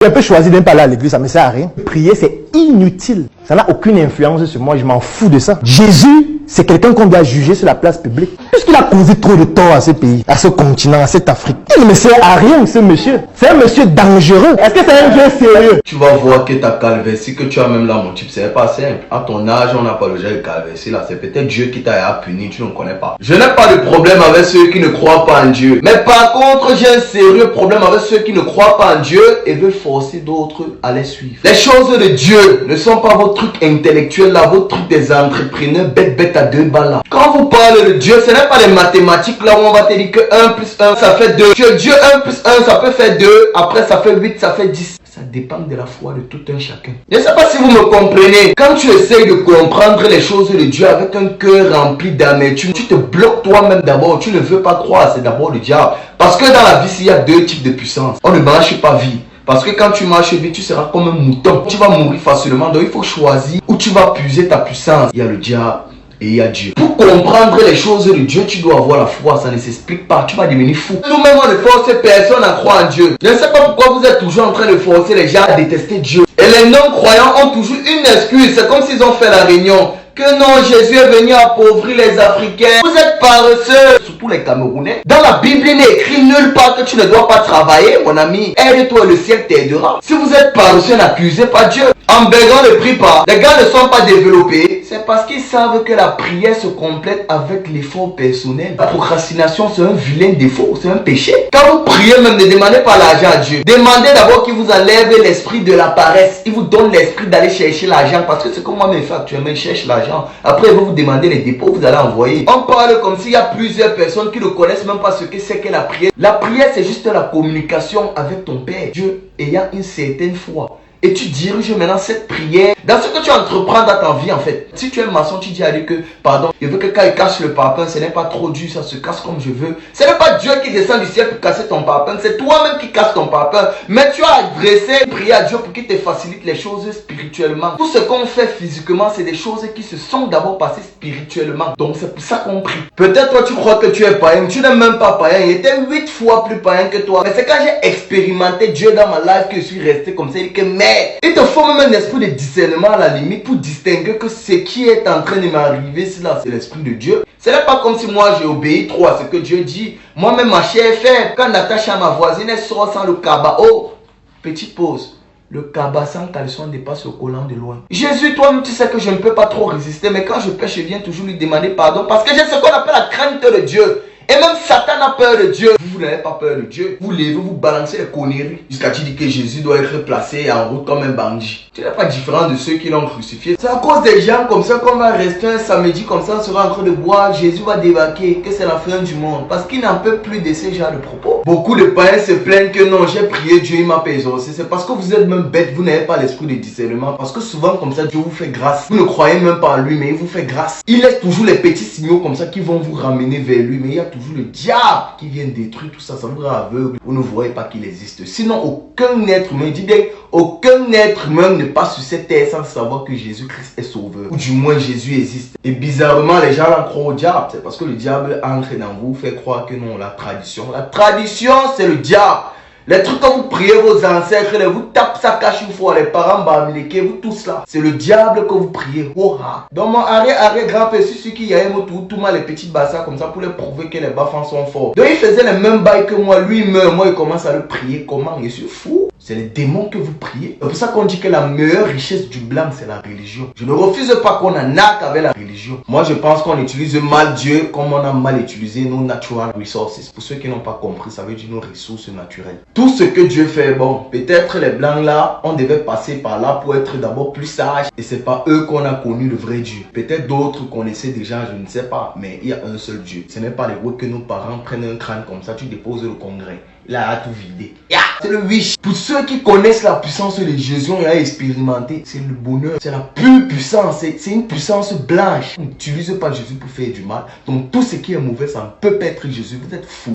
Je peux choisir de ne pas aller à l'église, ça ne me sert à rien. Prier, c'est inutile. Ça n'a aucune influence sur moi, je m'en fous de ça. Jésus, c'est quelqu'un qu'on doit juger sur la place publique. Puisqu'il a causé trop de tort à ce pays, à ce continent, à cette Afrique. Il ne me sert à rien, ce monsieur. C'est un monsieur dangereux. Est-ce que c'est un Dieu sérieux? Tu vas voir que ta calvitie, que tu as même là, mon type, c'est pas simple. À ton âge, on n'a pas le genre de calvitie là. C'est peut-être Dieu qui t'a puni, tu ne connais pas. Je n'ai pas de problème avec ceux qui ne croient pas en Dieu. Mais par contre, j'ai un sérieux problème avec ceux qui ne croient pas en Dieu et veulent forcer d'autres à les suivre. Les choses de Dieu ne sont pas vos trucs intellectuels là, vos trucs des entrepreneurs bêtes à 2 balles là. Quand vous parlez de Dieu, ce n'est pas les mathématiques là où on va te dire que 1 plus 1 ça fait 2. Que Dieu 1 plus 1 ça peut faire 2, après ça fait 8, ça fait 10. Ça dépend de la foi de tout un chacun. Je ne sais pas si vous me comprenez. Quand tu essayes de comprendre les choses de Dieu avec un cœur rempli d'amertume, tu te bloques toi-même d'abord. Tu ne veux pas croire, c'est d'abord le diable. Parce que dans la vie, il y a 2 types de puissance. On ne marche pas vite. Parce que quand tu marches vite, tu seras comme un mouton. Tu vas mourir facilement. Donc il faut choisir où tu vas puiser ta puissance. Il y a le diable et il y a Dieu. Pour comprendre les choses de Dieu, tu dois avoir la foi. Ça ne s'explique pas. Tu vas devenir fou. Nous-mêmes, on ne force personne à croire en Dieu. Je ne sais pas pourquoi vous êtes toujours en train de forcer les gens à détester Dieu. Et les non-croyants ont toujours une excuse. C'est comme s'ils ont fait la réunion. Que non, Jésus est venu appauvrir les Africains. Vous êtes paresseux. Surtout les Camerounais. Dans la Bible, il n'est écrit nulle part que tu ne dois pas travailler, mon ami. Aide-toi, le ciel t'aidera. Si vous êtes paresseux, n'accusez pas Dieu. En bégant, ne prie pas. Les gars ne sont pas développés. C'est parce qu'ils savent que la prière se complète avec l'effort personnel. La procrastination, c'est un vilain défaut. C'est un péché. Quand vous priez, même ne demandez pas l'argent à Dieu. Demandez d'abord qu'il vous enlève l'esprit de la paresse. Il vous donne l'esprit d'aller chercher l'argent. Parce que c'est comme moi-même fait actuellement, je cherche l'argent. Après, vous demandez les dépôts, vous allez envoyer. On parle comme s'il y a plusieurs personnes qui ne connaissent même pas ce que c'est que la prière. La prière, c'est juste la communication avec ton Père. Dieu ayant une certaine foi. Et tu diriges maintenant cette prière dans ce que tu entreprends dans ta vie en fait. Si tu es maçon, tu dis à Dieu que, pardon, je veux que quand il casse le parpaing, ce n'est pas trop dur, ça se casse comme je veux. Ce n'est pas Dieu qui descend du ciel pour casser ton parpaing, c'est toi-même qui casses ton parpaing. Mais tu as adressé une prière à Dieu pour qu'il te facilite les choses spirituellement. Tout ce qu'on fait physiquement, c'est des choses qui se sont d'abord passées spirituellement. Donc c'est pour ça qu'on prie. Peut-être toi tu crois que tu es païen, tu n'es même pas païen, il était 8 fois plus païen que toi. Mais c'est quand j'ai expérimenté Dieu dans ma life que je suis resté comme ça, il dit que il te faut même un esprit de discernement à la limite pour distinguer que ce qui est en train de m'arriver, c'est l'esprit de Dieu. Ce n'est pas comme si moi j'ai obéi trop à ce que Dieu dit. Moi-même ma chair est faible. Quand Natacha, ma voisine, elle sort sans le cabas. Oh, petite pause. Le cabas sans caleçon dépasse le collant de loin. Jésus, toi-même, tu sais que je ne peux pas trop résister. Mais quand je pêche, je viens toujours lui demander pardon. Parce que j'ai ce qu'on appelle la crainte de Dieu. Et même Satan a peur de Dieu. Vous n'avez pas peur de Dieu. Vous levez, vous balancez les conneries. Jusqu'à tu dis que Jésus doit être placé en route comme un bandit. Tu n'es pas différent de ceux qui l'ont crucifié. C'est à cause des gens comme ça qu'on va rester un samedi comme ça, on sera en train de boire. Jésus va débarquer, que c'est la fin du monde. Parce qu'il n'en peut plus de ces genres de propos. Beaucoup de païens se plaignent que non, j'ai prié, Dieu il m'a pas exaucé. C'est parce que vous êtes même bêtes, vous n'avez pas l'esprit de discernement. Parce que souvent comme ça, Dieu vous fait grâce. Vous ne croyez même pas en lui, mais il vous fait grâce. Il laisse toujours les petits signaux comme ça qui vont vous ramener vers lui. Mais il y a toujours le diable qui vient détruire tout ça, ça vous rend aveugle. Vous ne voyez pas qu'il existe. Sinon, aucun être humain, dit bien, aucun être humain ne passe sur cette terre sans savoir que Jésus-Christ est sauveur. Ou du moins, Jésus existe. Et bizarrement, les gens en croient au diable. C'est parce que le diable entre dans vous, fait croire que non, la tradition. La tradition, c'est le diable. Les trucs que vous priez vos ancêtres, vous tapez ça cache une fois, les parents bamileke, vous tous là. C'est le diable que vous priez. Oh, ah. Donc mon arrêt grand-père, c'est celui qui y a tout mal les petits bassins comme ça pour les prouver que les bafans sont forts. Donc il faisait les mêmes bails que moi, lui il meurt, moi il commence à le prier. Comment? Je suis fou. C'est les démons que vous priez. C'est pour ça qu'on dit que la meilleure richesse du blanc, c'est la religion. Je ne refuse pas qu'on en acte avec la religion. Moi, je pense qu'on utilise mal Dieu comme on a mal utilisé nos natural resources. Pour ceux qui n'ont pas compris, ça veut dire nos ressources naturelles. Tout ce que Dieu fait, bon, peut-être les blancs là, on devait passer par là pour être d'abord plus sages. Et c'est pas eux qu'on a connu le vrai Dieu. Peut-être d'autres connaissaient déjà, je ne sais pas. Mais il y a un seul Dieu. Ce n'est pas les routes que nos parents prennent un crâne comme ça, tu déposes le congrès. Là, à tout vider. C'est le wish. Pour ceux qui connaissent la puissance de Jésus et ont expérimenté, c'est le bonheur. C'est la pure puissance. C'est une puissance blanche. On n'utilise pas Jésus pour faire du mal. Donc tout ce qui est mauvais, ça ne peut pas être Jésus. Vous êtes fous.